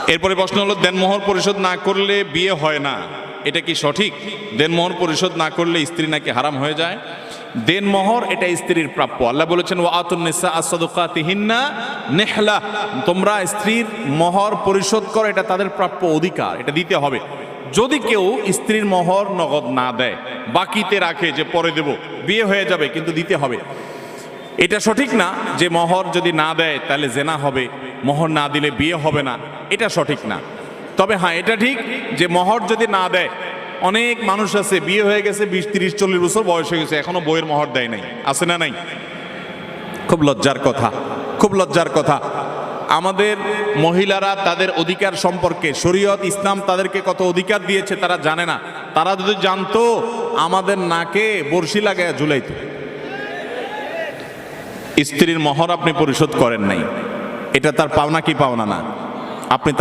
এরপরে প্রশ্ন হলো, দেনমোহর পরিশোধ না করলে বিয়ে হয় না, এটা কি সঠিক? দেনমোহর পরিশোধ না করলে স্ত্রী নাকি হারাম হয়ে যায়? দেনমোহর এটা স্ত্রীর প্রাপ্য। আল্লাহ বলেছেন, ওয়া আতুন নিসা আস-সাদুকাতিহিন্না নিহলা, তোমরা স্ত্রীর মোহর পরিশোধ করো, এটা তাদের প্রাপ্য অধিকার, এটা দিতে হবে। যদি কেউ স্ত্রীর মোহর নগদ না দেয়, বাকিতে রাখে যে পরে দেব, বিয়ে হয়ে যাবে কিন্তু দিতে হবে, এটা সঠিক না। যে মোহর যদি না দেয় তাহলে জেনা হবে, মোহর না দিলে বিয়ে হবে না, এটা সঠিক না। তবে হ্যাঁ, এটা ঠিক যে মোহর যদি না দেয়, অনেক মানুষ আছে বিয়ে হয়ে গেছে 20, 30, 40 বছর বয়স হয়ে গেছে, এখনো বইয়ের মোহর দেয় নাই, আছে না নাই? খুব লজ্জার কথা, খুব লজ্জার কথা। আমাদের মহিলারা তাদের অধিকার সম্পর্কে, শরীয়ত ইসলাম তাদেরকে কত অধিকার দিয়েছে তারা জানে না। তারা যদি জানতো, আমাদের নাকে বড়শি লাগায় ঝুলাইতো। স্ত্রীর মোহর আপনি পরিশোধ করেন নাই, এটা তার পাওনা কি পাওনা না? আপনি